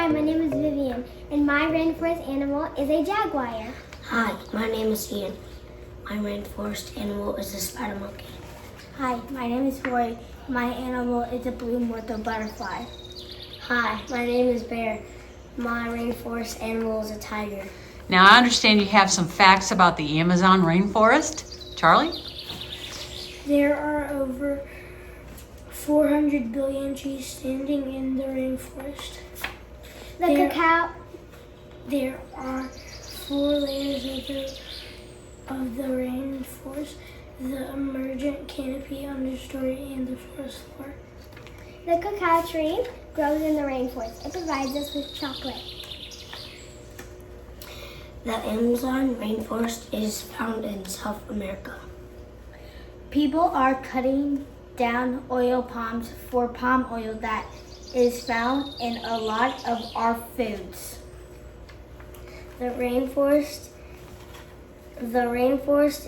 Hi, my name is Vivian, and my rainforest animal is a jaguar. Hi, my name is Ian. My rainforest animal is a spider monkey. Hi, my name is Roy. My animal is a blue morpho butterfly. Hi, my name is Bear. My rainforest animal is a tiger. Now I understand you have some facts about the Amazon rainforest. Charlie? There are over 400 billion trees standing in the rainforest. There are 4 layers of the rainforest: the emergent canopy, understory, and the forest floor. The cacao tree grows in the rainforest. It provides us with chocolate. The Amazon rainforest is found in South America. People are cutting down oil palms for palm oil that is found in a lot of our foods. The rainforest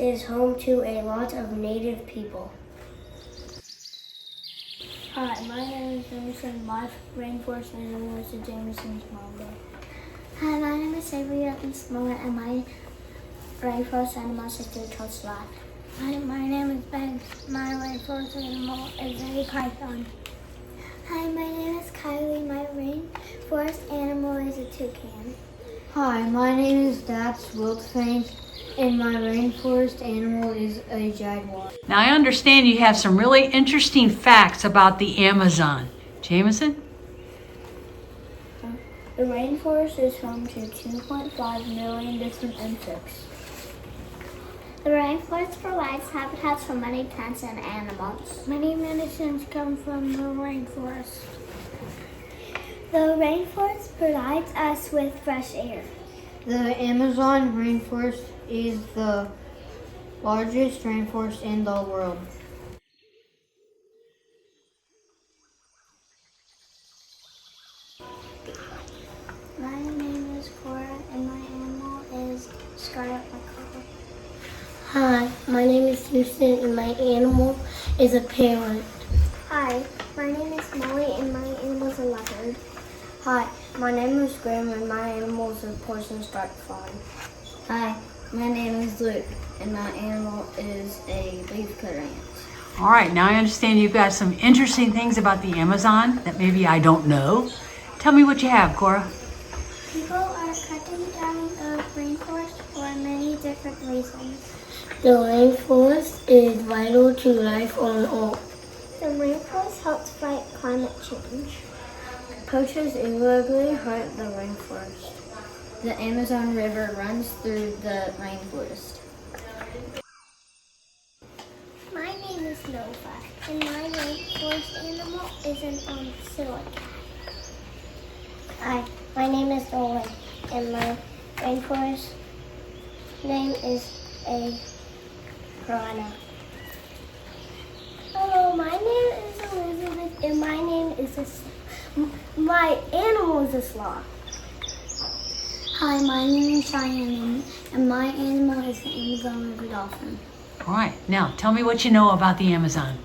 is home to a lot of native people. Hi, my name is Jameson. My rainforest animal is a Jameson's mamba. Hi, my name is Savory Smollett, and my rainforest animal is a two-toed sloth. Hi, my name is Ben. My rainforest animal is a python. Hi, my name is Kylie. My rainforest animal is a toucan. Hi, my name is Dax Wiltfane, and my rainforest animal is a jaguar. Now I understand you have some really interesting facts about the Amazon. Jameson? The rainforest is home to 2.5 million different insects. The rainforest provides habitats for many plants and animals. Many medicines come from the rainforest. The rainforest provides us with fresh air. The Amazon rainforest is the largest rainforest in the world. My name is Cora, and my animal is scarlet macaque. Hi, my name is Houston, and my animal is a parrot. Hi, my name is Molly, and my animal is a leopard. Hi, my name is Graham, and my animal is a poison-striped fawn. Hi, my name is Luke, and my animal is a leafcutter ant. All right, now I understand you've got some interesting things about the Amazon that maybe I don't know. Tell me what you have, Cora. People are cutting down the rainforest for many different reasons. The rainforest is vital to life on Earth. The rainforest helps fight climate change. Poachers illegally hunt the rainforest. The Amazon River runs through the rainforest. My name is Nova, and my rainforest animal is an silica. Hi, my name is Nolan, and my rainforest name is a piranha. Hello, my name is Elizabeth, and my name is my animal is a sloth. Hi, my name is Cheyenne, and my animal is the Amazon river dolphin. All right, now tell me what you know about the Amazon.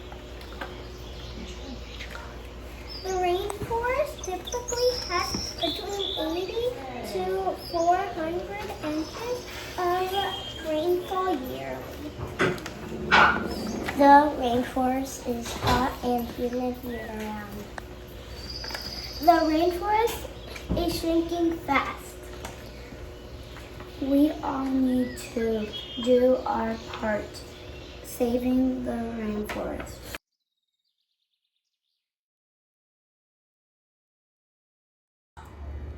The rainforest typically has between 80 to 400 inches of rainfall yearly. The rainforest is hot and humid year-round. The rainforest is shrinking fast. We all need to do our part saving the rainforest.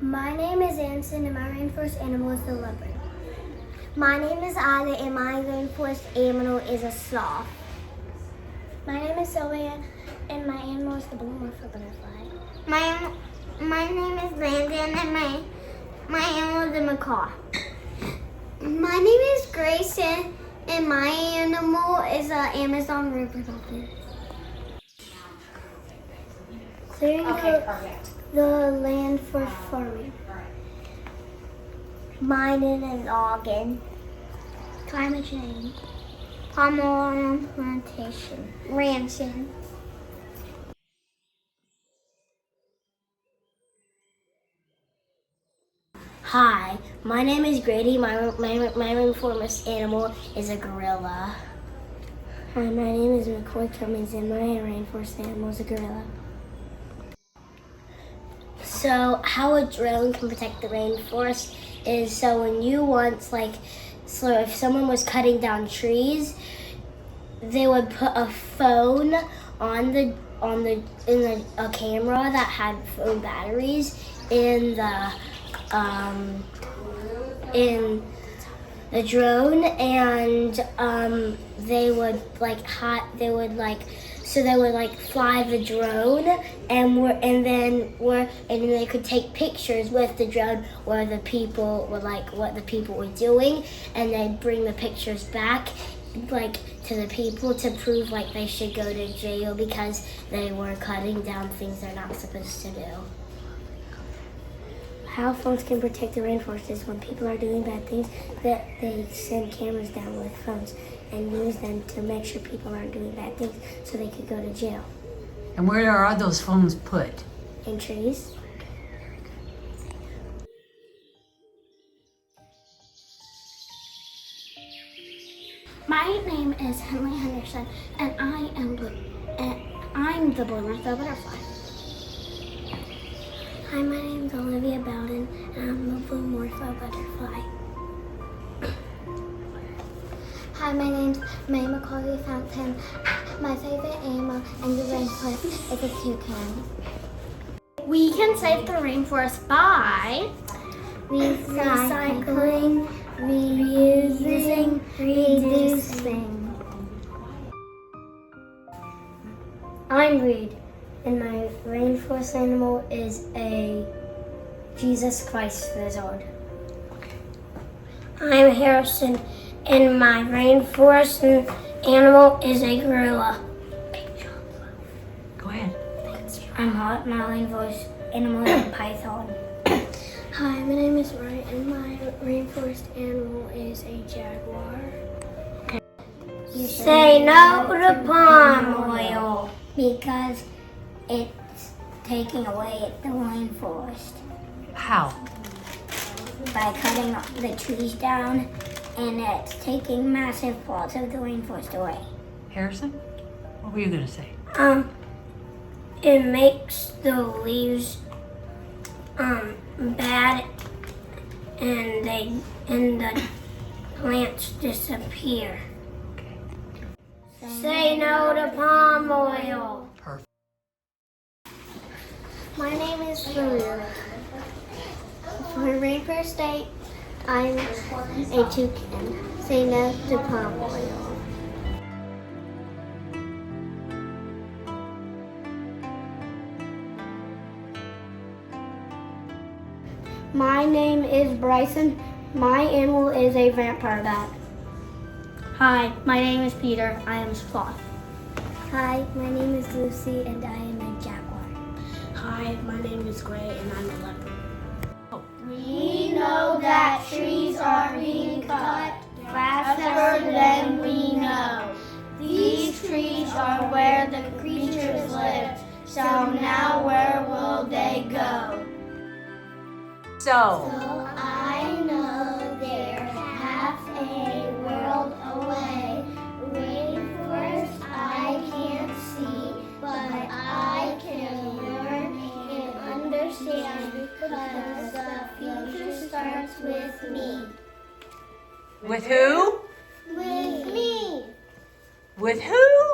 My name is Anson, and my rainforest animal is the leopard. My name is Ida, and my rainforest animal is a sloth. My name is Sylvia, and my animal is the blue morpho butterfly. My name is Landon, and my animal is a macaw. My name is Grayson, and my animal is an Amazon river dolphin. Clearing the land for farming. Mining and logging. Climate change. Palm oil plantation. Ranching. Hi, my name is Grady. My rainforest animal is a gorilla. Hi, my name is McCoy Cummings, and my rainforest animal is a gorilla. So, how a drone can protect the rainforest is so when you want, so if someone was cutting down trees, they would put a phone in a camera that had phone batteries in the drone, and they would fly the drone, and then they could take pictures with the drone where the people were what the people were doing, and then bring the pictures back to the people to prove they should go to jail because they were cutting down things they're not supposed to do. How phones can protect the rainforest is when people are doing bad things, that they send cameras down with phones and use them to make sure people aren't doing bad things so they could go to jail. And where are those phones put? In trees. My name is Henley Henderson, and I'm the blue Martha butterfly. Hi, my name is Olivia Bowden, and I'm the blue Morpho butterfly. Hi, my name's May Macaulay Fountain. My favorite animal in the rainforest is a toucan. We can save the rainforest by Recycling, reusing, reducing. I'm Reed, and my rainforest animal is a Jesus Christ lizard. I'm Harrison, and my rainforest animal is a gorilla. Go ahead. I'm Hot, my rainforest animal is a python. Hi, my name is Ryan, and my rainforest animal is a jaguar. Say no to palm oil because it's taking away the rainforest How? by cutting the trees down, and it's taking massive parts of the rainforest away. Harrison? What were you going to say? It makes the leaves bad, and the plants disappear. Say no to palm oil. Perfect. My name is Maria. For Rainforest Day, I'm a toucan. Say no to palm oil. My name is Bryson. My animal is a vampire bat. Hi, my name is Peter. I am a sloth. Hi, my name is Lucy, and I am a jaguar. Hi, my name is Gray, and I'm a leopard. We know that trees are being cut faster than we know. These trees are where the creatures live. So now where will they go? So, I know they're half a world away. Rainforest I can't see, but I can learn and understand because the future starts with me. with who? With me! With who?